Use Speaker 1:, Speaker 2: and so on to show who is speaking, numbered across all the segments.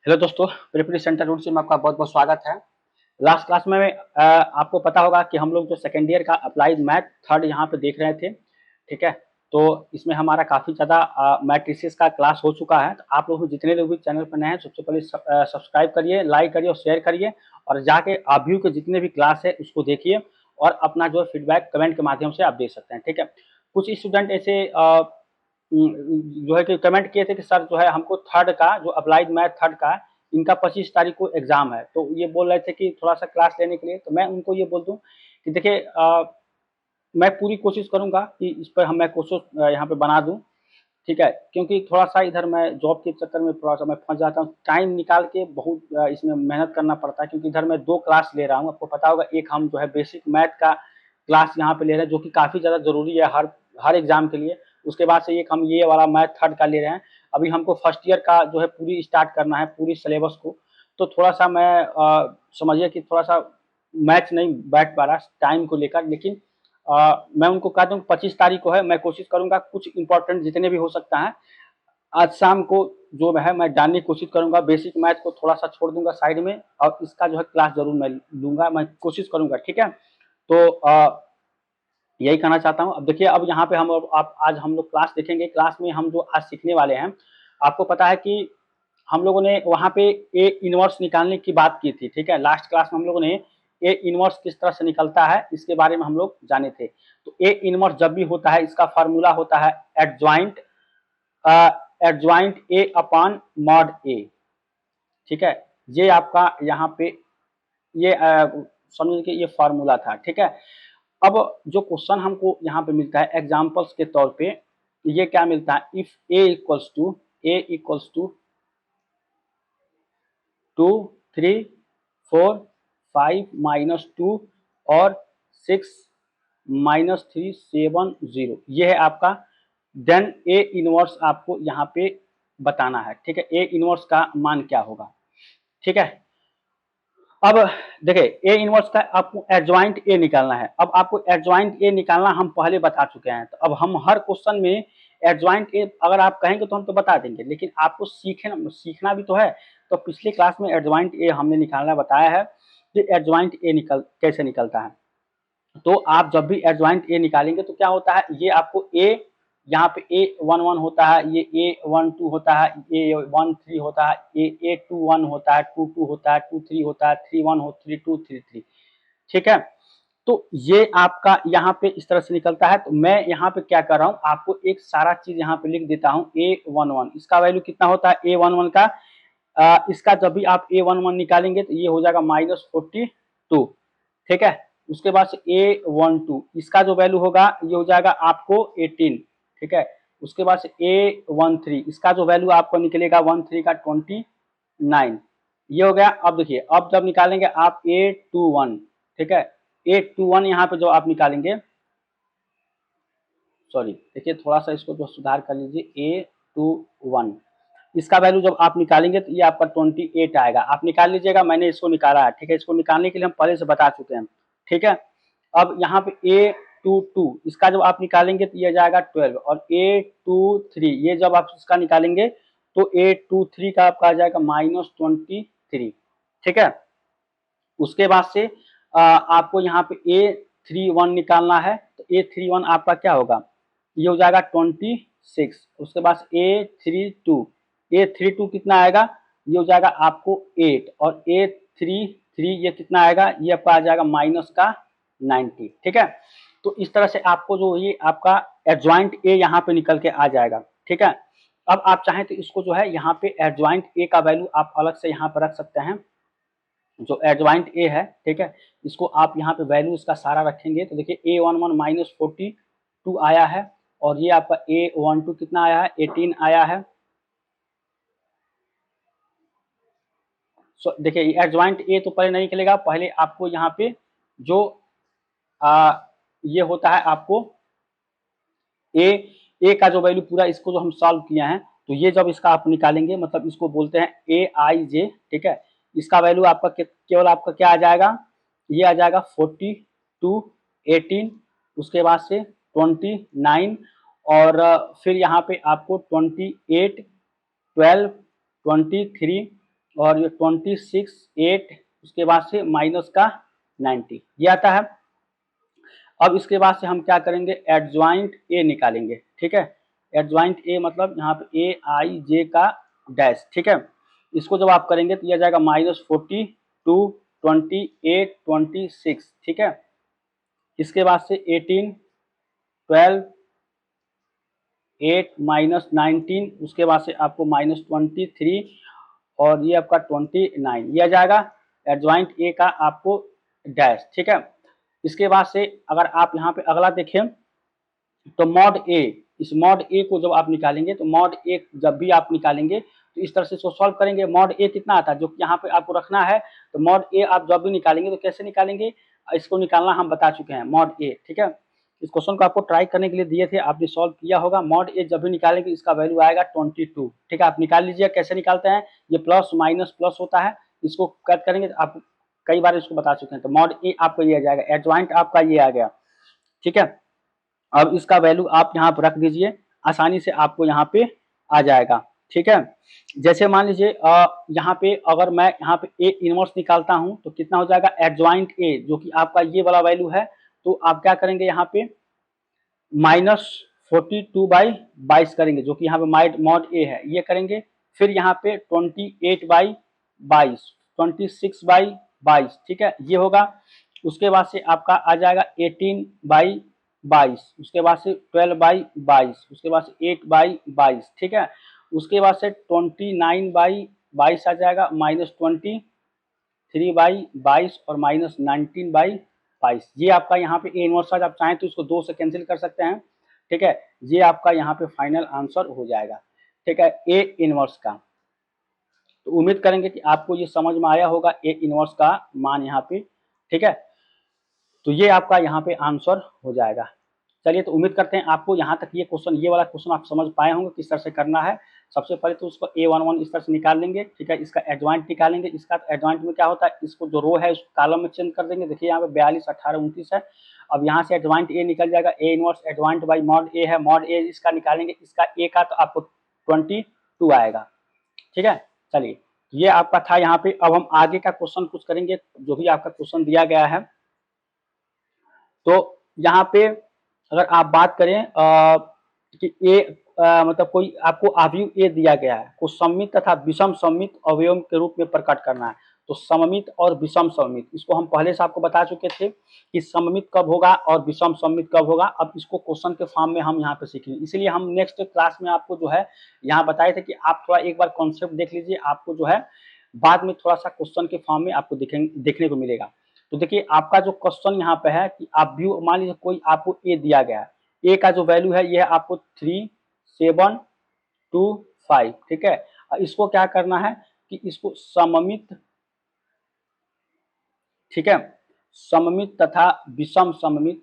Speaker 1: Hello दोस्तों, preparatory centre root से में आपका बहुत बहुत स्वागत है। लास्ट क्लास में आपको पता होगा कि हम लोग जो सेकेंड ईयर का अप्लाइड मैथ थर्ड यहाँ पे देख रहे थे। ठीक है, तो इसमें हमारा काफ़ी ज़्यादा मैट्रिसेस का क्लास हो चुका है। तो आप लोग जितने लोग भी चैनल पर नए हैं, सबसे पहले सब्सक्राइब करिए, लाइक करिए और शेयर करिए, और जाके अभी के जितने भी क्लास है उसको देखिए और अपना जो फीडबैक कमेंट के माध्यम से आप दे सकते हैं। ठीक है, कुछ स्टूडेंट ऐसे जो है कि कमेंट किए थे कि सर जो है हमको थर्ड का जो अप्लाइड मैथ थर्ड का इनका 25 तारीख को एग्जाम है, तो ये बोल रहे थे कि थोड़ा सा क्लास लेने के लिए। तो मैं उनको ये बोल दूं कि देखिए, मैं पूरी कोशिश करूंगा कि इस पर मैं कोशिश यहाँ पे बना दूं। ठीक है, क्योंकि थोड़ा सा इधर मैं जॉब के चक्कर में थोड़ा सा मैं फंस जाता हूँ, टाइम निकाल के बहुत इसमें मेहनत करना पड़ता है, क्योंकि इधर मैं 2 क्लास ले रहा हूँ। आपको पता होगा, एक हम जो है बेसिक मैथ का क्लास यहाँ पे ले रहे हैं, जो कि काफ़ी ज़्यादा ज़रूरी है हर हर एग्जाम के लिए। उसके बाद से एक हम ये वाला मैथ थर्ड का ले रहे हैं। अभी हमको फर्स्ट ईयर का जो है पूरी स्टार्ट करना है, पूरी सिलेबस को। तो थोड़ा सा मैं समझिए कि थोड़ा सा मैच नहीं बैठ पा रहा टाइम को लेकर, लेकिन मैं उनको कह दूँ 25 तारीख को है। मैं कोशिश करूंगा कुछ इंपॉर्टेंट जितने भी हो सकता है आज शाम को जो है मैं डालने की कोशिश करूंगा। बेसिक मैथ को थोड़ा सा छोड़ दूंगा साइड में, और इसका जो है क्लास जरूर मैं लूंगा, मैं कोशिश करूंगा। ठीक है, तो यही कहना चाहता हूँ। अब देखिए, अब यहाँ पे हम आप आज हम लोग क्लास देखेंगे। क्लास में हम जो आज सीखने वाले हैं, आपको पता है कि हम लोगों ने वहाँ पे ए इनवर्स निकालने की बात की थी। ठीक है, लास्ट क्लास में हम लोगों ने ए इनवर्स किस तरह से निकलता है इसके बारे में हम लोग जाने थे। तो ए इनवर्स जब भी होता है, इसका फार्मूला होता है adjoint adjoint A upon mod A. ठीक है, ये आपका यहाँ पे ये समझ के ये फार्मूला था। ठीक है, अब जो क्वेश्चन हमको यहाँ पे मिलता है एग्जाम्पल्स के तौर पे, ये क्या मिलता है, इफ ए इक्वल्स टू 2 3 4 5 -2 और 6 -3 7 0, ये है आपका। देन ए इनवर्स आपको यहाँ पे बताना है। ठीक है, ए इनवर्स का मान क्या होगा। ठीक है, अब देखिए, ए इनवर्स का आपको एडजॉइंट ए निकालना है। अब आपको एडजॉइंट ए निकालना हम पहले बता चुके हैं, तो अब हम हर क्वेश्चन में एडजॉइंट ए अगर आप कहेंगे तो हम तो बता देंगे, लेकिन आपको सीखना भी तो है। तो पिछली क्लास में एडजॉइंट ए हमने निकालना बताया है कि एडजॉइंट ए कैसे निकलता है। तो आप जब भी एडजॉइंट ए निकालेंगे तो क्या होता है, ये आपको ए यहाँ पे A11 होता है, ये A12 होता है, A13 होता है, A21 होता है, 22 होता है, 23 होता है, 31 हो 32 33। ठीक है, तो ये आपका यहाँ पे इस तरह से निकलता है। तो मैं यहाँ पे क्या कर रहा हूँ, आपको एक सारा चीज यहाँ पे लिख देता हूँ। A11 इसका वैल्यू कितना होता है, A11 का इसका जब भी आप A11 निकालेंगे तो ये हो जाएगा -42। ठीक है, उसके बाद से A12 इसका जो वैल्यू होगा ये हो जाएगा आपको 18। ठीक है, उसके बाद से A13 इसका जो वैल्यू आपको निकलेगा 13 का 29, ये हो गया। अब देखिए, अब जब निकालेंगे आप A21, ठीक है, A21 यहाँ पे जो आप निकालेंगे, सॉरी देखिए थोड़ा सा इसको जो सुधार कर लीजिए, A21 इसका वैल्यू जब आप निकालेंगे तो ये आपका 28 आएगा। आप निकाल लीजिएगा, मैंने इसको निकाला है। ठीक है, इसको निकालने के लिए हम पहले से बता चुके हैं। ठीक है, अब यहाँ पे A22 इसका जब आप निकालेंगे तो ये जाएगा 12, और A23 ये जब आप इसका निकालेंगे तो A23 का आपका आ जाएगा -23। ठीक है, उसके बाद से आपको यहाँ पे A31 निकालना है। तो A31 आपका क्या होगा, ये हो जाएगा 26। उसके बाद A32 कितना आएगा, ये हो जाएगा आपको 8, और A33 ये कितना आएगा, ये आपका आ जाएगा -90। ठीक है, तो इस तरह से आपको जो ये आपका एडजॉइंट ए यहाँ पे निकल के आ जाएगा। ठीक है, अब आप चाहें तो इसको जो है यहाँ पे एडजॉइंट ए का वैल्यू आप अलग से यहाँ पर रख सकते हैं, जो एडजॉइंट ए है। ठीक है, इसको आप यहाँ पे वैल्यू इसका सारा रखेंगे तो देखिए A11 -42 आया है, और ये आपका A12 कितना आया है, 18 आया है। देखिए एडजॉइंट ए तो पहले नहीं निकलेगा, पहले आपको यहाँ पे जो ये होता है आपको ए का जो वैल्यू पूरा इसको जो हम सॉल्व किए हैं, तो ये जब इसका आप निकालेंगे, मतलब इसको बोलते हैं AIJ। ठीक है, इसका वैल्यू आपका केवल आपका क्या आ जाएगा, ये आ जाएगा 42 18, उसके बाद से 29, और फिर यहाँ पे आपको 28 12 23, और ये 26 8 उसके बाद से माइनस का 90 ये आता है। अब इसके बाद से हम क्या करेंगे, एडजॉइंट ए निकालेंगे। ठीक है, एडजॉइंट ए मतलब यहाँ पे ए आई जे का डैश। ठीक है, इसको जब आप करेंगे तो यह जाएगा -42 28 26। ठीक है, इसके बाद से 18 12 8 -19 उसके बाद से आपको -23 और ये आपका 29 ये आ जाएगा एडजॉइंट ए का आपको डैश। ठीक है, इसके बाद से अगर आप यहाँ पे अगला देखें तो मॉड ए, इस मॉड ए को जब आप निकालेंगे तो मॉड ए जब भी आप निकालेंगे तो इस तरह से इसको सॉल्व करेंगे। मॉड ए कितना आता है जो यहाँ पे आपको रखना है, तो मॉड ए आप जब भी निकालेंगे तो कैसे निकालेंगे, इसको निकालना हम बता चुके हैं मॉड ए। ठीक है, इस क्वेश्चन को आपको ट्राई करने के लिए दिए थे, आपने सॉल्व किया होगा। मॉड ए जब भी निकालेंगे इसका वैल्यू आएगा 22। ठीक है, आप निकाल लीजिए कैसे निकालते हैं, ये प्लस माइनस प्लस होता है, इसको कट करेंगे तो आप कई बार इसको बता चुके हैं। तो मॉड ए आपका ये आ जाएगा, एडजॉइंट आपका ये आ गया। ठीक है, अब इसका वैल्यू आप यहाँ पर रख दीजिए, आसानी से आपको यहाँ पे आ जाएगा। ठीक है, जैसे मान लीजिए यहाँ पे अगर मैं यहाँ पे ए इनवर्स निकालता हूँ तो कितना हो जाएगा, एडजॉइंट ए जो कि आपका ये वाला वैल्यू है, तो आप क्या करेंगे यहाँ पे -42/22 करेंगे जो कि यहाँ पे मॉड ए है ये करेंगे, फिर यहाँ पे 28/22 26/22। ठीक है, ये होगा। उसके बाद से आपका आ जाएगा 18/22, उसके बाद से 12/22, उसके बाद से 8/22। ठीक है, उसके बाद से 29/22 आ जाएगा, -23/22 और -19/22। ये आपका यहाँ पे ए इनवर्स आप चाहें तो इसको 2 से कैंसिल कर सकते हैं। ठीक है, ये आपका यहाँ पे फाइनल आंसर हो जाएगा। ठीक है, ए इनवर्स का। तो उम्मीद करेंगे कि आपको ये समझ में आया होगा ए इनवर्स का मान यहाँ पे। ठीक है, तो ये आपका यहाँ पे आंसर हो जाएगा। चलिए, तो उम्मीद करते हैं आपको यहाँ तक ये वाला क्वेश्चन आप समझ पाए होंगे किस तरह से करना है। सबसे पहले तो उसको A11 इस तरह से निकाल लेंगे। ठीक है, इसका एडजॉइंट निकालेंगे। इसका एडजॉइंट में क्या होता है, इसको जो रो है उसको कॉलम में चेंज कर देंगे। देखिए यहाँ पे 42 18 29 है। अब यहाँ से एडजॉइंट ए निकल जाएगा, A inverse adjoint by mod A है, मॉड ए इसका निकालेंगे, इसका ए का तो आपको 22 आएगा। ठीक है, चलिए ये आपका था यहाँ पे। अब हम आगे का क्वेश्चन कुछ करेंगे जो भी आपका क्वेश्चन दिया गया है। तो यहाँ पे अगर आप बात करें कि ए मतलब कोई आपको अवयव ए दिया गया है को सममित तथा विषम सममित अवयव के रूप में प्रकट करना है। तो सममित और विषम सममित इसको हम पहले से आपको बता चुके थे कि सममित कब होगा और विषम सममित कब होगा। अब इसको क्वेश्चन के फॉर्म में हम यहाँ पे सीखेंगे, इसलिए हम नेक्स्ट क्लास में आपको जो है यहाँ बताए थे कि आप थोड़ा एक बार कॉन्सेप्ट देख लीजिए, आपको जो है बाद में थोड़ा सा क्वेश्चन के फॉर्म में आपको देखने को मिलेगा। तो देखिए आपका जो क्वेश्चन यहाँ पे है कि आप व्यू मान लीजिए कोई आपको ए दिया गया है, ए का जो वैल्यू है ये है आपको 3 7 2 5। ठीक है, इसको क्या करना है कि इसको सममित, ठीक है, सममित तथा विषम सममित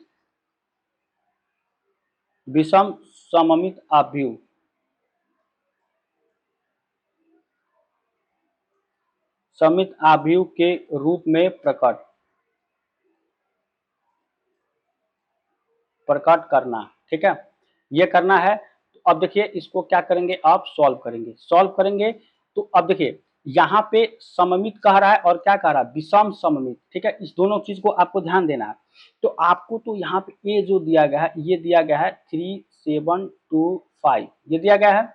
Speaker 1: अवयव सममित अवयव के रूप में प्रकट करना। ठीक है, ये करना है। तो अब देखिए इसको क्या करेंगे, आप सॉल्व करेंगे। तो अब देखिए यहाँ पे सममित कह रहा है और क्या कह रहा है, विषम सममित। ठीक है, इस दोनों चीज को आपको ध्यान देना है। तो आपको तो यहाँ पे ए जो दिया गया है ये दिया गया है 3 7 2 5 ये दिया गया है।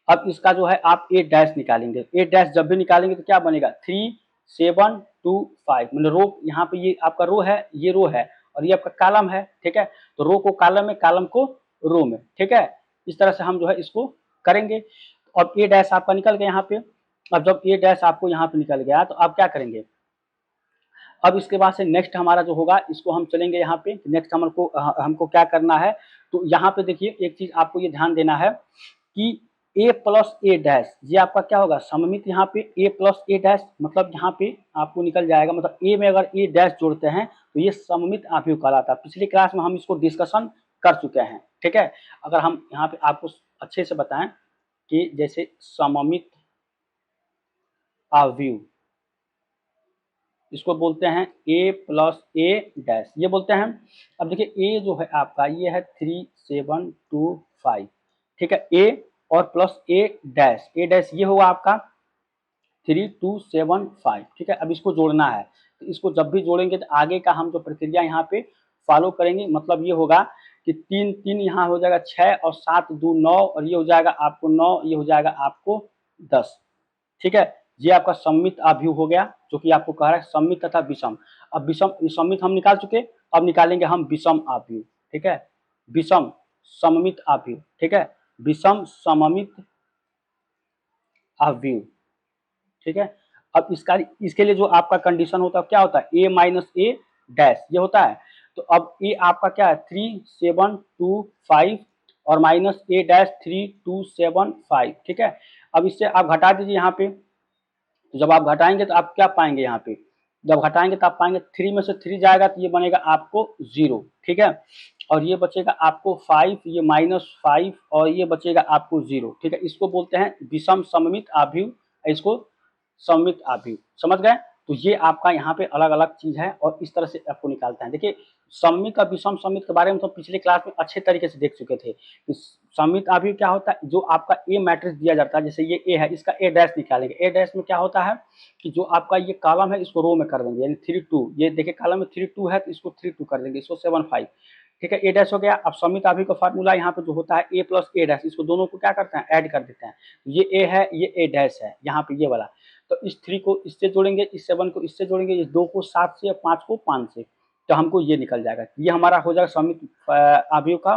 Speaker 1: अब इसका जो है आप ए डैश निकालेंगे, ए डैश जब भी निकालेंगे तो क्या बनेगा 3 7 2 5, मतलब रो यहाँ पे ये आपका रो है, ये रो है और ये आपका कॉलम है। ठीक है, तो रो को कॉलम में, कॉलम को रो में। ठीक है, इस तरह से हम जो है इसको करेंगे। अब ए डैश आपका निकल गया यहाँ पे। अब जब ए डैश आपको यहाँ पे निकल गया तो आप क्या करेंगे, अब इसके बाद से नेक्स्ट हमारा जो होगा इसको हम चलेंगे यहाँ पे। नेक्स्ट हमको क्या करना है, तो यहाँ पे देखिए एक चीज आपको ये ध्यान देना है कि ए प्लस ए डैश ये आपका क्या होगा, सममित। यहाँ पे ए प्लस ए डैश मतलब यहाँ पे आपको निकल जाएगा, मतलब ए में अगर ए डैश जोड़ते हैं तो ये सममित अवयव कहलाता है। पिछली क्लास में हम इसको डिस्कशन कर चुके हैं। ठीक है, अगर हम यहाँ पे आपको अच्छे से बताएं कि जैसे सममित अवयव इसको बोलते हैं ए प्लस ए डैश, ये बोलते हैं। अब देखिए ए जो है आपका ये है 3 7 2 5। ठीक है, ए और प्लस ए डैश ये होगा आपका 3275, ठीक है। अब इसको जोड़ना है, तो इसको जब भी जोड़ेंगे तो आगे का हम जो प्रक्रिया यहाँ पे फॉलो करेंगे, मतलब ये होगा कि 3 3 यहाँ हो जाएगा 6 और 7 2 9 और ये हो जाएगा आपको 9, ये हो जाएगा आपको 10, ठीक है। ये आपका सममित आव्यूह हो गया, जो कि आपको कह रहा है सममित तथा विषम। अब विषम सममित हम निकाल चुके, अब निकालेंगे हम विषम आव्यूह, ठीक है। विषम सममित आव्यूह, ठीक है, विषम सममित आव्यूह, ठीक है। अब इसके लिए जो आपका कंडीशन होता है क्या होता है, a माइनस ए डैश, ये होता है। तो अब ए आपका क्या है 3725 और माइनस ए डैश 3275, ठीक है। अब इससे आप घटा दीजिए यहाँ पे, तो जब आप घटाएंगे तो आप क्या पाएंगे यहाँ पे, जब घटाएंगे तो आप पाएंगे 3 में से 3 जाएगा तो ये बनेगा आपको 0, ठीक है। और ये बचेगा आपको 5, ये -5 और ये बचेगा आपको 0, ठीक है। इसको बोलते हैं विषम सममित आव्यूह, इसको सममित आव्यूह, समझ गए। तो ये आपका यहाँ पे अलग अलग चीज है और इस तरह से आपको निकालते हैं। देखिए सममित और विषम सममित के बारे में तो पिछले क्लास में अच्छे तरीके से देख चुके थे कि सममित आव्यूह क्या होता है, जो आपका ए मैट्रिक्स दिया जाता है, जैसे ये ए है, इसका ए डैश निकालेंगे। ए डैश में क्या होता है कि जो आपका ये कॉलम है इसको रो में कर देंगे, यानी 3 2, ये देखिए कॉलम में 3 2 है तो इसको 3 2 कर देंगे, इसको 7 5, ठीक है। ए डैश हो गया। अब सममित आव्यूह का फार्मूला यहाँ पे जो होता है ए प्लस ए डैश, इसको दोनों को क्या करते हैं ऐड कर देते हैं। ये ए है, ये ए डैश है यहाँ पे ये वाला, तो इस 3 को इससे जोड़ेंगे, इस 7 को इससे जोड़ेंगे, इस 2 को 7 से, 5 को 5 से, तो हमको ये निकल जाएगा। ये हमारा हो जाएगा सममित आव्यूह का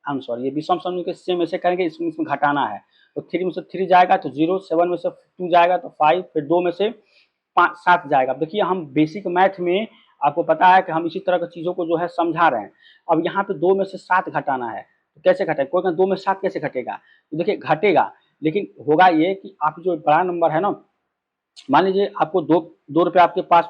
Speaker 1: आंसर। ये विषम सममित के सेम ऐसे करेंगे, इसमें घटाना है, तो 3 में से 3 जाएगा तो 0, 7 में से 2 जाएगा तो 5, फिर 2 में से 7 जाएगा। देखिए हम बेसिक मैथ में आपको पता है कि हम इसी तरह की चीजों को जो है समझा रहे हैं। अब यहाँ पे 2 में से 7 घटाना है, तो कैसे घटेगा, कोई 2 में 7 कैसे घटेगा, तो देखिए घटेगा, लेकिन होगा ये कि आप जो बड़ा नंबर है ना, मान लीजिए आपको 2 रुपये आपके पास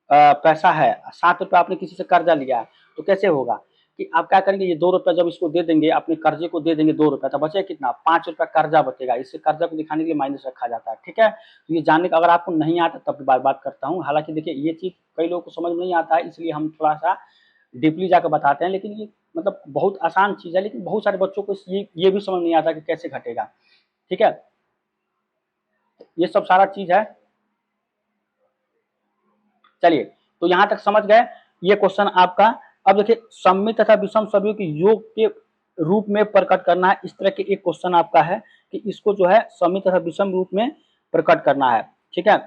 Speaker 1: पैसा है, 7 रुपये आपने किसी से कर्जा लिया है, तो कैसे होगा कि आप क्या करेंगे, ये 2 रुपये जब इसको दे देंगे, अपने कर्जे को दे देंगे 2 रुपये, तो बचे कितना 5 रुपये कर्जा बचेगा। इससे कर्जा को दिखाने के लिए माइनस रखा जाता है, ठीक है। तो ये जानने का अगर आपको नहीं आता तब बात करता हूँ। हालांकि देखिए ये चीज कई लोगों को समझ में नहीं आता है, इसलिए हम थोड़ा सा डीपली जाकर बताते हैं, लेकिन ये मतलब बहुत आसान चीज है, लेकिन बहुत सारे बच्चों को ये भी समझ नहीं आता कि कैसे घटेगा, ठीक है। ये सब सारा चीज है। चलिए तो यहां तक समझ गए ये क्वेश्चन आपका। अब देखिए सममित तथा विषम सभी के योग के रूप में प्रकट करना है, इस तरह के एक क्वेश्चन आपका है कि इसको जो है सममित तथा विषम रूप में प्रकट करना है, ठीक है।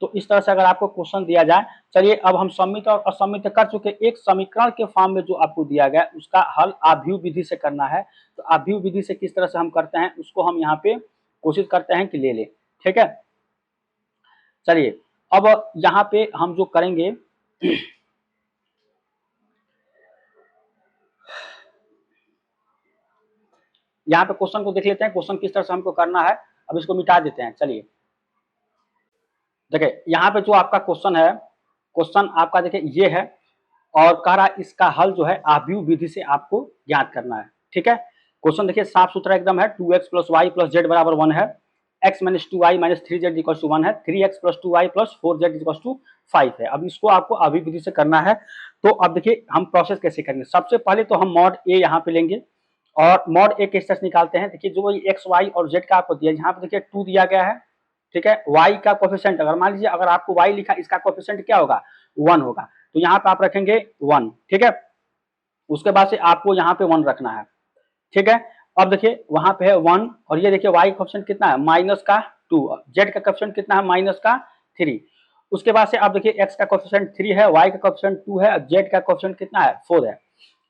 Speaker 1: तो इस तरह से अगर आपको क्वेश्चन दिया जाए, चलिए अब हम सममित और असममित कर चुके, एक समीकरण के फॉर्म में जो आपको दिया गया उसका हल आव्यूह विधि से करना है। तो आव्यूह विधि से किस तरह से हम करते हैं उसको हम यहाँ पे कोशिश करते हैं कि ले ले, ठीक है। चलिए अब यहाँ पे हम जो करेंगे यहाँ पे क्वेश्चन को देख लेते हैं, क्वेश्चन किस तरह से हमको करना है। अब इसको मिटा देते हैं। चलिए देखिए यहाँ पे जो आपका क्वेश्चन है, क्वेश्चन आपका देखिए ये है और कह रहा है इसका हल जो है आव्यूह विधि से आपको ज्ञात करना है, ठीक है। क्वेश्चन देखिए साफ सुथरा एकदम है, 2x + y + z बराबर 1 है, x - 2y - 3z = 1 है, 3x + 2y + 4z = 5 है। अब इसको आपको आव्यूह विधि से करना है। तो अब देखिए हम प्रोसेस कैसे करेंगे, सबसे पहले तो हम मॉड a यहाँ पे लेंगे और मॉड a किस तरह से निकालते हैं। देखिए जो x y और z का आपको दिया, यहाँ पे देखिए 2 दिया गया है, ठीक है। y का कोफिशिएंट अगर मान लीजिए अगर आपको y लिखा, इसका कोफिशिएंट क्या होगा 1 होगा, तो यहाँ पे आप रखेंगे 1, ठीक है। उसके बाद से आपको यहाँ पे 1 रखना है, ठीक है। अब देखिए वहां पे है 1 और ये देखिए y का कोफिशिएंट कितना है -2, z का कोफिशिएंट कितना है -3। उसके बाद से अब देखिए x का कोफिशिएंट 3 है, y का कोफिशिएंट 2 है और z का कोफिशिएंट कितना है 4 है।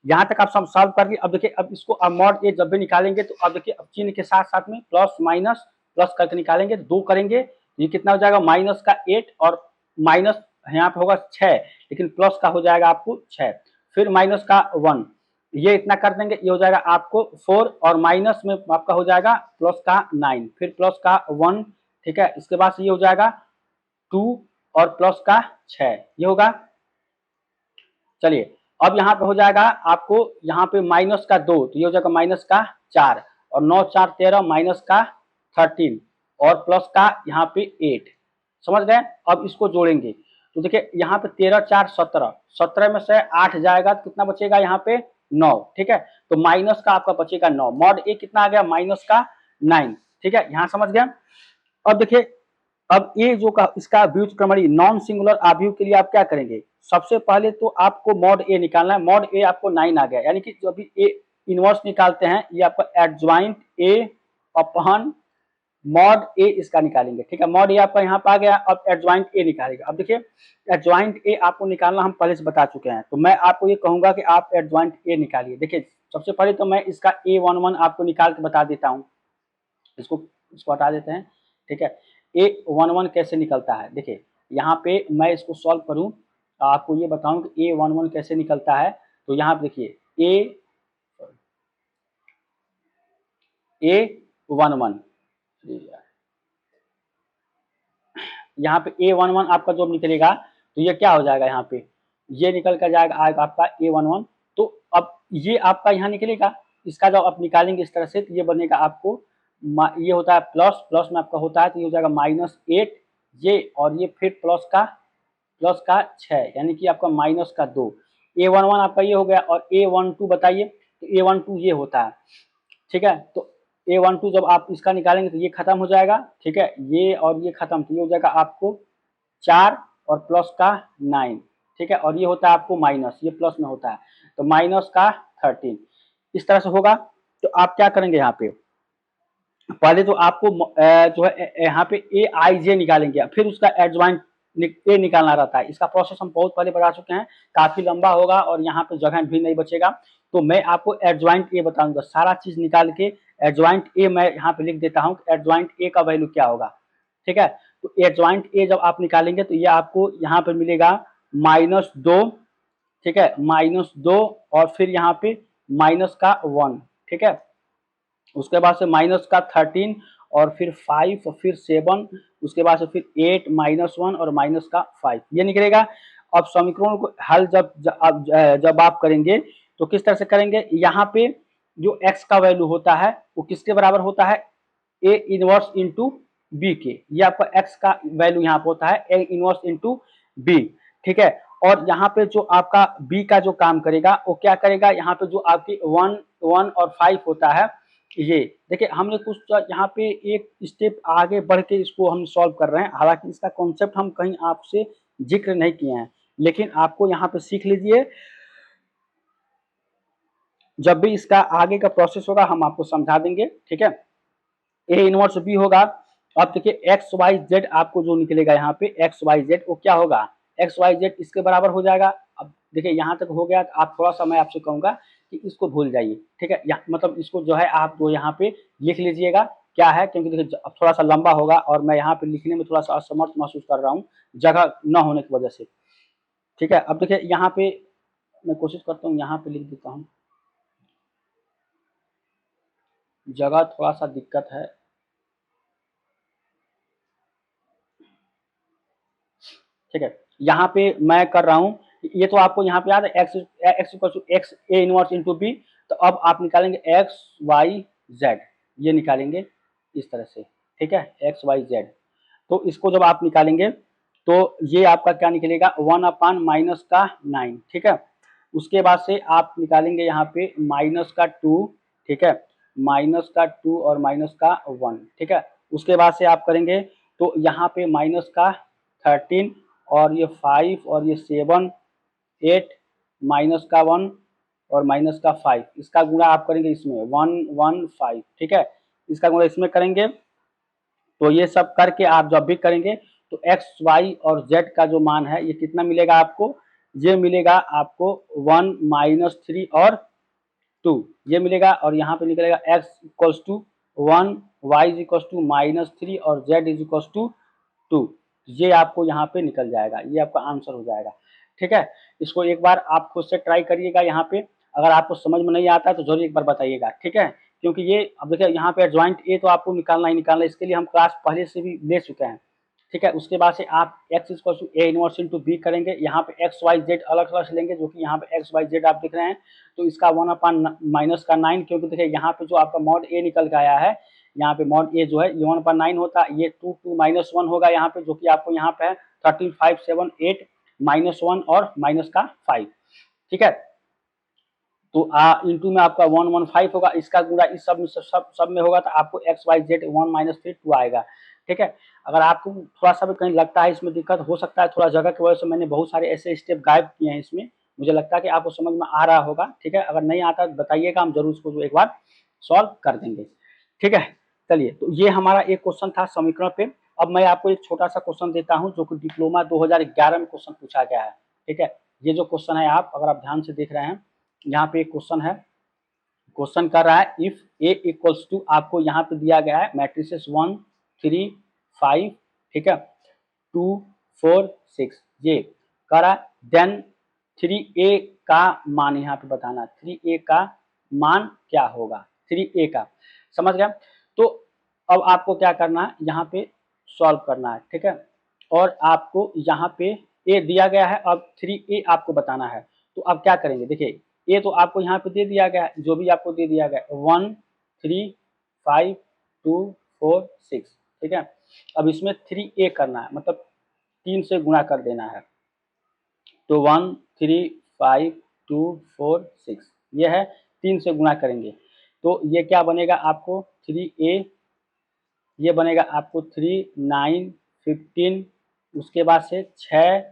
Speaker 1: यहाँ तक आप सब सॉल्व कर लिए। अब देखिए अब इसको अब मॉड ए जब भी निकालेंगे तो अब देखिए अब चिन्ह के साथ साथ में प्लस माइनस प्लस करके निकालेंगे, 2 करेंगे ये कितना हो जाएगा -8 और माइनस यहाँ पे होगा 6, लेकिन प्लस का हो जाएगा आपको 6, फिर माइनस का 1, ये इतना कर देंगे, ये हो जाएगा आपको 4 और माइनस में आपका हो जाएगा प्लस का 9, फिर प्लस का 1, ठीक है। इसके बाद से ये हो जाएगा 2 और प्लस का 6, ये होगा। चलिए अब यहाँ पे हो जाएगा आपको यहाँ पे माइनस का 2, तो ये हो जाएगा माइनस का 4 और 9 4 13 माइनस का 13 और प्लस का यहाँ पे 8, समझ गए। अब इसको जोड़ेंगे तो देखिए यहाँ पे 13 4 17, 17 में से 8 जाएगा तो कितना बचेगा यहाँ पे 9, ठीक है। तो माइनस का आपका बचेगा 9, मॉड ए कितना आ गया -9, ठीक है। यहाँ समझ गया। अब देखिए अब ये जो का इसका व्युत्क्रमणी नॉन सिंगुलर आव्यूह के लिए आप क्या करेंगे, सबसे पहले तो आपको मॉड ए निकालना है। मॉड ए आपको 9 आ गया, यानी कि जो अभी ए इनवर्स निकालते हैं ये आपका एडजॉइंट ए अपॉन मॉड ए इसका निकालेंगे। ठीक है, मॉड ए आपका यहाँ पे आ गया, अब एडजॉइंट ए निकालेगा। अब देखिए एडजॉइंट ए आपको निकालना हम पहले से बता चुके हैं, तो मैं आपको ये कहूंगा कि आप एडजॉइंट ए निकालिए। देखिए सबसे पहले तो मैं इसका A11 आपको निकाल के बता देता हूँ, इसको इसको हटा देते हैं। ठीक है, A11 कैसे निकलता है, देखिए यहाँ पे मैं इसको सॉल्व करूँ आपको ये बताऊं कि A11 कैसे निकलता है। तो यहाँ पे देखिए A11 यहाँ पे A11 आपका जो निकलेगा तो ये क्या हो जाएगा, यहाँ पे ये निकल कर जाएगा आएगा आपका A11। तो अब ये आपका यहाँ निकलेगा, इसका जब आप निकालेंगे इस तरह से तो ये बनेगा आपको ये होता है प्लस, प्लस में आपका होता है तो ये हो जाएगा -8 ये, और ये फिर प्लस का 6 यानी कि आपका -2। A11 आपका ये हो गया, और A12 बताइए, तो A12 ये होता है। ठीक है, तो A12 जब आप इसका निकालेंगे तो ये खत्म हो जाएगा। ठीक है, ये और ये खत्म, तो ये हो जाएगा आपको 4 और प्लस का 9। ठीक है, और ये होता है आपको माइनस, ये प्लस में होता है तो माइनस का 13 इस तरह से होगा। तो आप क्या करेंगे, यहाँ पे पहले तो आपको जो है यहाँ पे ए आई जे निकालेंगे, फिर उसका एडजॉइंट ए निकालना रहता है। इसका प्रोसेस हम बहुत पहले बता चुके हैं, काफी लंबा होगा और यहाँ पे जगह भी नहीं बचेगा। तो मैं आपको एडजॉइंट ए बताऊंगा, सारा चीज निकाल के एडजॉइंट ए मैं यहाँ पे लिख देता हूँ, एडजॉइंट ए का वैल्यू क्या होगा। ठीक है, तो एडजॉइंट ए जब आप निकालेंगे तो ये आपको यहाँ पे मिलेगा -2। ठीक है, -2 और फिर यहाँ पे माइनस का 1। ठीक है, उसके बाद से माइनस का 13 और फिर 5 और फिर 7, उसके बाद से फिर 8 -1 और माइनस का 5 ये निकलेगा। अब समीकरणों को हल जब आप करेंगे तो किस तरह से करेंगे, यहाँ पे जो x का वैल्यू होता है वो किसके बराबर होता है, a इनवर्स इंटू बी के। ये आपका x का वैल्यू यहाँ पे होता है a इनवर्स इंटू बी। ठीक है, और यहाँ पे जो आपका b का जो काम करेगा वो क्या करेगा, यहाँ पे जो आपकी 1 और 5 होता है ये देखिए हमने कुछ यहाँ पे एक स्टेप आगे बढ़ के इसको हम सॉल्व कर रहे हैं। हालांकि इसका कॉन्सेप्ट हम कहीं आपसे जिक्र नहीं किए हैं, लेकिन आपको यहाँ पे सीख लीजिए, जब भी इसका आगे का प्रोसेस होगा हम आपको समझा देंगे। ठीक है, ए इनवर्स बी होगा। अब देखिए एक्स वाई जेड आपको जो निकलेगा यहाँ पे एक्स वाई जेड वो क्या होगा, एक्स वाई जेड इसके बराबर हो जाएगा। अब देखिए यहाँ तक हो गया, आप थोड़ा सा मैं आपसे कहूंगा कि इसको भूल जाइए। ठीक है, मतलब इसको जो है आप जो यहाँ पे लिख लीजिएगा क्या है, क्योंकि देखिए अब थोड़ा सा लंबा होगा और मैं यहाँ पे लिखने में थोड़ा सा असमर्थ महसूस कर रहा हूँ जगह न होने की वजह से। ठीक है, अब देखिए यहाँ पे मैं कोशिश करता हूँ यहाँ पे लिख देता हूँ, जगह थोड़ा सा दिक्कत है। ठीक है, यहाँ पे मैं कर रहा हूँ, ये तो आपको यहाँ पे याद है x A inverse into B. तो अब आप निकालेंगे एक्स वाई जेड, ये निकालेंगे इस तरह से। ठीक है, एक्स वाई जेड, तो इसको जब आप निकालेंगे तो ये आपका क्या निकलेगा 1/-9। ठीक है, उसके बाद से आप निकालेंगे यहाँ पे -2। ठीक है, -2 और -1। ठीक है, उसके बाद से आप करेंगे तो यहाँ पे -13 और ये 5 और ये 7 8 -1 और -5 इसका गुणा आप करेंगे इसमें 115। ठीक है, इसका गुणा इसमें करेंगे तो ये सब करके आप जब भी करेंगे तो एक्स वाई और जेड का जो मान है ये कितना मिलेगा आपको, ये मिलेगा आपको 1 - 3 और 2 ये मिलेगा। और यहाँ पे निकलेगा x equals to 1, y is equals to -3 और z इज इक्वल्स टू 2। ये आपको यहाँ पे निकल जाएगा, ये आपका आंसर हो जाएगा। ठीक है, इसको एक बार आप खुद से ट्राई करिएगा। यहाँ पे अगर आपको समझ में नहीं आता है तो जरूर एक बार बताइएगा। ठीक है, क्योंकि ये अब देखिए यहाँ पे एडजॉइंट ए तो आपको निकालना ही निकालना है, इसके लिए हम क्लास पहले से भी ले चुके हैं। ठीक है, उसके बाद से आप x equal to A inverse into B करेंगे, यहाँ पे एक्स वाई जेड अलग अलग लेंगे, जो कि यहाँ पे एक्स वाई जेड आप देख रहे हैं तो इसका 1/-9 क्योंकि देखिए यहाँ पे जो आपका मॉड ए निकल के आया है, यहाँ पे मॉड ए जो है ये 1/9 होता है, ये 2 होगा यहाँ पे, जो कि आपको यहाँ पे है 13 5 7 8 -1 और -5। ठीक है, तो इंटू में आपका 115 होगा, इसका गुणा इस सब में होगा तो आपको एक्स वाई जेड 1 - 3 2 आएगा। ठीक है। अगर आपको थोड़ा सा भी कहीं लगता है इसमें दिक्कत, हो सकता है थोड़ा जगह की वजह से मैंने बहुत सारे ऐसे स्टेप गायब किए हैं इसमें, मुझे लगता है कि आपको समझ में आ रहा होगा, ठीक है। अगर नहीं आता बताइएगा, हम जरूर इसको एक बार सॉल्व कर देंगे, ठीक है। चलिए, तो ये हमारा एक क्वेश्चन था समीकरण पे। अब मैं आपको एक छोटा सा क्वेश्चन देता हूं जो कि डिप्लोमा 2011 में क्वेश्चन पूछा गया है, ठीक है। ये जो क्वेश्चन है, आप अगर आप ध्यान से देख रहे हैं, यहाँ पे एक क्वेश्चन है, क्वेश्चन कर रहा है इफ ए इक्वल्स टू, आपको यहाँ पे दिया गया है मैट्रिसेस 1 3 5, ठीक है, 2 4 6, ये कह रहा है देन 3a का मान यहाँ पे बताना, 3a का मान क्या होगा, 3a का, समझ गया। तो अब आपको क्या करना है, यहाँ पे सॉल्व करना है, ठीक है। और आपको यहाँ पे a दिया गया है, अब 3a आपको बताना है। तो अब क्या करेंगे, देखिए ए तो आपको यहाँ पे दे दिया गया है, जो भी आपको दे दिया गया है 1 3 5 2 4 6, ठीक है। अब इसमें 3a करना है, मतलब 3 से गुणा कर देना है, तो 1 3 5 2 4 6, ये है 3 से गुणा करेंगे तो ये क्या बनेगा आपको 3a, ये बनेगा आपको 3 9 15, उसके बाद से 6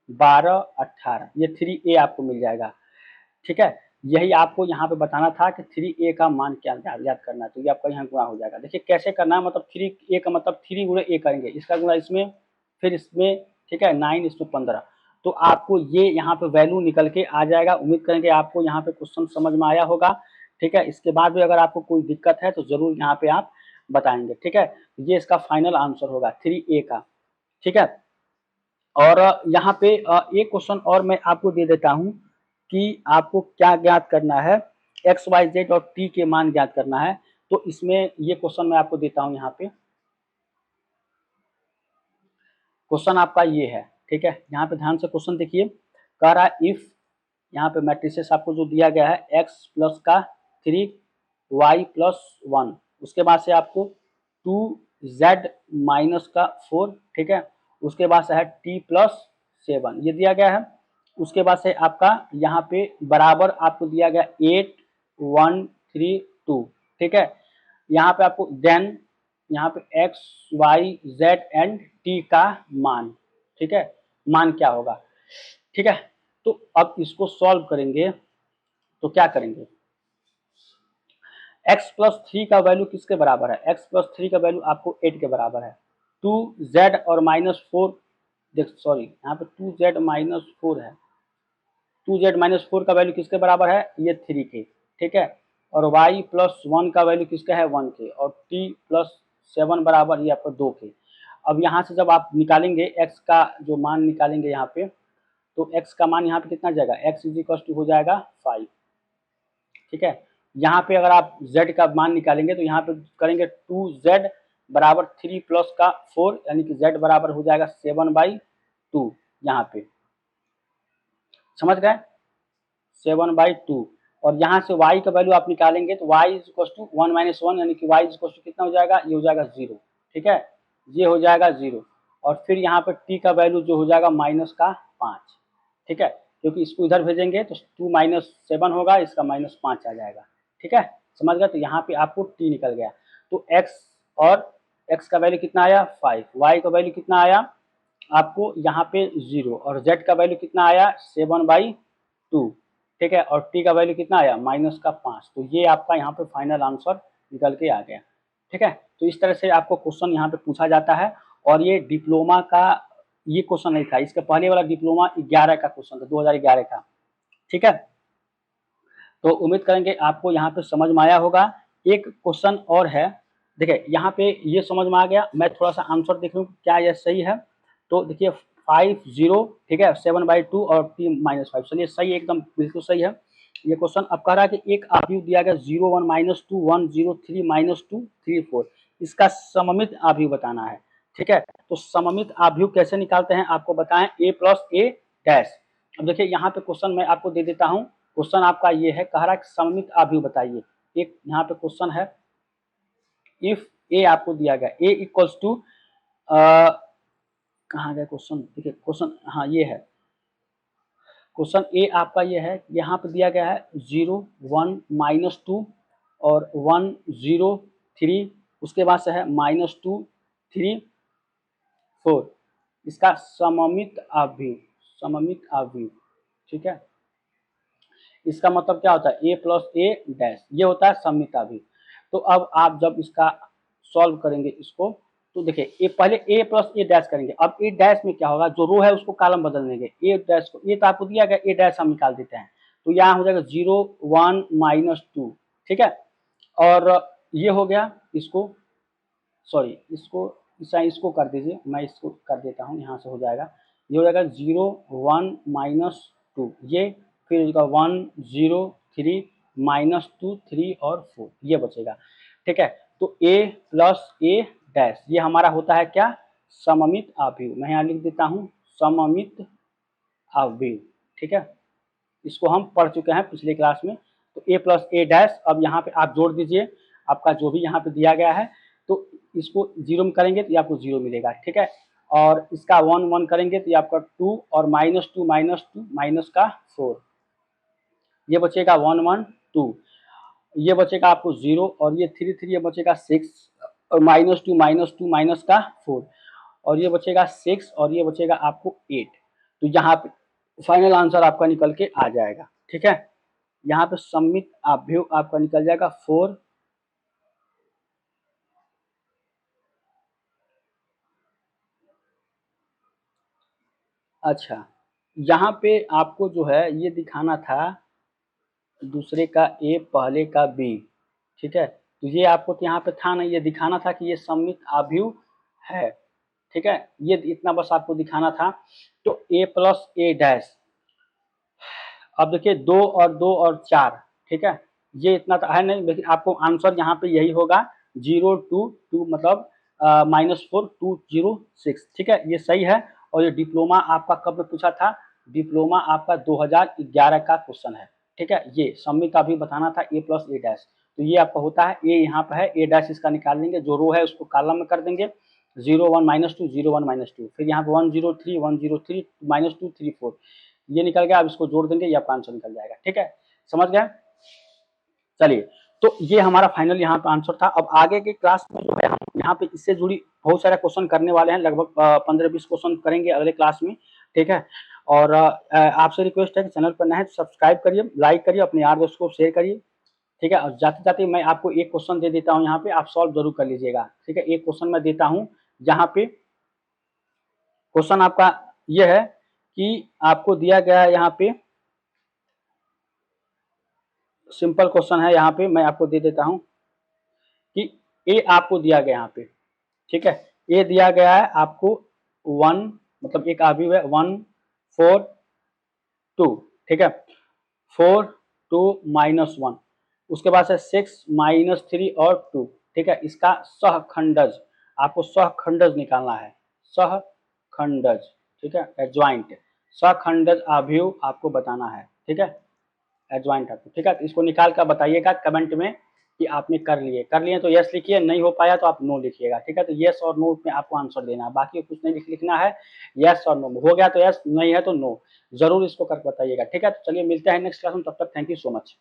Speaker 1: 12 18, ये 3a आपको मिल जाएगा, ठीक है। यही आपको यहाँ पे बताना था कि 3a का मान क्या याद करना है, तो ये आपका यहाँ गुणा हो जाएगा। देखिए कैसे करना है, मतलब 3a का मतलब 3 गुणे a करेंगे, इसका गुणा इसमें, फिर इसमें, ठीक है, 9:15, तो आपको ये यहाँ पे वैल्यू निकल के आ जाएगा। उम्मीद करेंगे आपको यहाँ पे क्वेश्चन समझ में आया होगा, ठीक है। इसके बाद भी अगर आपको कोई दिक्कत है तो जरूर यहाँ पे आप बताएंगे, ठीक है। ये इसका फाइनल आंसर होगा 3a का, ठीक है। और यहाँ पे एक क्वेश्चन और मैं आपको दे देता हूँ कि आपको क्या ज्ञात करना है, एक्स वाई जेड और टी के मान ज्ञात करना है। तो इसमें ये क्वेश्चन मैं आपको देता हूँ, यहाँ पे क्वेश्चन आपका ये है, ठीक है। यहाँ पे ध्यान से क्वेश्चन देखिए, कह रहा है इफ, यहाँ पे मैट्रिसेस आपको जो दिया गया है एक्स प्लस का 3 वाई प्लस 1, उसके बाद से आपको 2z माइनस का 4, ठीक है, उसके बाद से है t प्लस 7, ये दिया गया है। उसके बाद से आपका यहाँ पे बराबर आपको दिया गया 8 1 3 2, ठीक है। यहाँ पे आपको देन यहाँ पे x y z and t का मान, ठीक है, मान क्या होगा, ठीक है। तो अब इसको सॉल्व करेंगे तो क्या करेंगे, x प्लस 3 का वैल्यू किसके बराबर है, x प्लस 3 का वैल्यू आपको 8 के बराबर है। 2z और माइनस 4, देख सॉरी यहाँ पे 2z माइनस 4 है, 2z माइनस 4 का वैल्यू किसके बराबर है, ये 3 के, ठीक है। और y प्लस 1 का वैल्यू किसका है 1 के, और t प्लस 7 बराबर ये आपका 2 के। अब यहाँ से जब आप निकालेंगे x का जो मान निकालेंगे यहाँ पे, तो x का मान यहाँ पे कितना जाएगा, x इज इक्वल टू हो जाएगा 5, ठीक है। यहाँ पे अगर आप z का मान निकालेंगे तो यहाँ पे करेंगे 2z बराबर 3 प्लस का 4, यानी कि z बराबर हो जाएगा 7/2, यहाँ पे समझ गए, 7/2। और यहाँ से y का वैल्यू आप निकालेंगे तो y is equal to 1 minus 1, यानी कि y इज इक्वल टू कितना हो जाएगा, ये हो जाएगा 0, ठीक है, ये हो जाएगा 0। और फिर यहाँ पे t का वैल्यू जो हो जाएगा माइनस का 5, ठीक है, क्योंकि इसको इधर भेजेंगे तो 2 माइनस 7 होगा, इसका माइनस 5 आ जाएगा, ठीक है, समझ गए। तो यहाँ पे आपको t निकल गया, तो x, और x का वैल्यू कितना आया 5, y का वैल्यू कितना आया आपको यहाँ पे 0, और z का वैल्यू कितना आया 7/2, ठीक है, और t का वैल्यू कितना आया माइनस का 5। तो ये आपका यहाँ पे फाइनल आंसर निकल के आ गया, ठीक है। तो इस तरह से आपको क्वेश्चन यहाँ पे पूछा जाता है, और ये डिप्लोमा का ये क्वेश्चन नहीं था, इसके पहले वाला डिप्लोमा 11 का क्वेश्चन था, 2011 का, ठीक है। तो उम्मीद करेंगे आपको यहाँ पे समझ में आया होगा। एक क्वेश्चन और है, देखिए यहाँ पे ये समझ में आ गया, मैं थोड़ा सा आंसर देख लूँ क्या यह सही है। तो देखिए 5 0, ठीक है, 7/2 और t माइनस 5, चलिए सही, एकदम बिल्कुल सही है ये क्वेश्चन। अब कह रहा है कि एक आव्यूह दिया गया 0 1 माइनस 2 1 0 3 माइनस 2 3 4, इसका सममित आव्यूह बताना है, ठीक है। तो सममित आव्यूह कैसे निकालते हैं आपको बताएं, a प्लस a डैश। अब देखिए यहाँ पे क्वेश्चन मैं आपको दे देता हूँ, क्वेश्चन आपका ये है, कह रहा है सममित आव्यूह बताइए। एक यहाँ पे क्वेश्चन है, इफ a आपको दिया गया a इक्वल्स टू, कहाँ गया क्वेश्चन, देखिए क्वेश्चन, हाँ ये है क्वेश्चन ए आपका, ये है यहाँ पे दिया गया है 0 1 माइनस 2 और 1 0 3, उसके बाद से है माइनस 2 3 4 इसका सममित अवयव, सममित अवयव, ठीक है। इसका मतलब क्या होता है, ए प्लस ए डैश, ये होता है सममित अवयव। तो अब आप जब इसका सॉल्व करेंगे इसको, तो देखिए ए पहले ए प्लस ए डैश करेंगे। अब ए डैश में क्या होगा, जो रो है उसको कॉलम बदल देंगे, ए डैश को, ये तो आपको दिया गया, ए डैश हम निकाल देते हैं, तो यहाँ हो जाएगा 0 1 -2, ठीक है। और ये हो गया, इसको सॉरी इसको कर दीजिए, मैं इसको कर देता हूँ, यहाँ से हो जाएगा, ये हो जाएगा 0 1 -2, ये फिर 1 0 3 -2 3 और 4, ये बचेगा, ठीक है। तो a प्लस ए डैश ये हमारा होता है क्या, सममित अवयव। मैं यहाँ लिख देता हूँ सममित अवयव, ठीक है। इसको हम पढ़ चुके हैं पिछले क्लास में। तो a प्लस ए डैश, अब यहाँ पे आप जोड़ दीजिए आपका जो भी यहाँ पे दिया गया है, तो इसको 0 में करेंगे तो ये आपको 0 मिलेगा, ठीक है। और इसका 1 1 करेंगे तो ये आपका 2 और -2 -2 माइनस का 4, ये बचेगा 1 1 2, ये बचेगा आपको 0 और ये 3 3, ये बचेगा 6 और -2 माइनस का 4, और ये बचेगा 6 और ये बचेगा आपको 8। तो यहाँ पे फाइनल आंसर आपका निकल के आ जाएगा, ठीक है। यहाँ पे सममित अवयव आपका निकल जाएगा 4। अच्छा, यहाँ पे आपको जो है ये दिखाना था दूसरे का ए पहले का बी, ठीक है। तो ये आपको तो यहाँ पे था नहीं, ये दिखाना था कि ये सममित अवयव है, ठीक है। ये इतना बस आपको दिखाना था। तो a प्लस ए डैश, अब देखिए 2 और 2 और 4, ठीक है, ये इतना तो है नहीं, लेकिन आपको आंसर यहाँ पे यही होगा 0 2 2 मतलब -4 2 0 6, ठीक है, ये सही है। और ये डिप्लोमा आपका कब में पूछा था, डिप्लोमा आपका 2011 का क्वेश्चन है, ठीक है। ये सममित अवयव बताना था a प्लस ए डैश, तो ये आपका होता है a यहाँ पे है, ए डैश इसका निकाल लेंगे, जो रो है उसको कॉलम में कर देंगे, 0 1 -2 0 1 -2, फिर यहाँ पे 1 0 3 1 0 3 -2 3 4, ये निकल गया। अब इसको जोड़ देंगे, ये आपका आंसर निकल जाएगा, ठीक है, समझ गए। चलिए, तो ये हमारा फाइनल यहाँ पे आंसर था। अब आगे के क्लास में जो है हम यहाँ पे इससे जुड़ी बहुत सारे क्वेश्चन करने वाले हैं, लगभग 15-20 क्वेश्चन करेंगे अगले क्लास में, ठीक है। और आपसे रिक्वेस्ट है कि चैनल पर नए हैं तो सब्सक्राइब करिए, लाइक करिए, अपने यार दोस्तों को शेयर करिए, ठीक है। और जाते जाते मैं आपको एक क्वेश्चन दे देता हूँ, यहाँ पे आप सॉल्व जरूर कर लीजिएगा, ठीक है। एक क्वेश्चन मैं देता हूँ, जहाँ पे क्वेश्चन आपका ये है कि आपको दिया गया है, यहाँ पे सिंपल क्वेश्चन है, यहाँ पे मैं आपको दे देता हूँ कि ए आपको दिया गया यहाँ पे, ठीक है। ए दिया गया है आपको 1, मतलब एक अवयव है 1 4 2, ठीक है, 4 2 -1, उसके बाद है 6 -3 और 2, ठीक है। इसका सहखंडज, आपको सहखंडज निकालना है, सहखंडज, ठीक है, एडजॉइंट, सहखंडज अवयव आपको बताना है, ठीक है, एडजॉइंट आपको, ठीक है। तो इसको निकाल कर बताइएगा कमेंट में कि आपने कर लिए तो यस लिखिए, नहीं हो पाया तो आप नो लिखिएगा, ठीक है। तो यस और नो में आपको आंसर देना है, बाकी कुछ नहीं लिखना है, यस और नो, हो गया तो यस, नहीं है तो नो, जरूर इसको कर बताइएगा, ठीक है। तो चलिए मिलते हैं नेक्स्ट क्लास में, तब तक थैंक यू सो मच।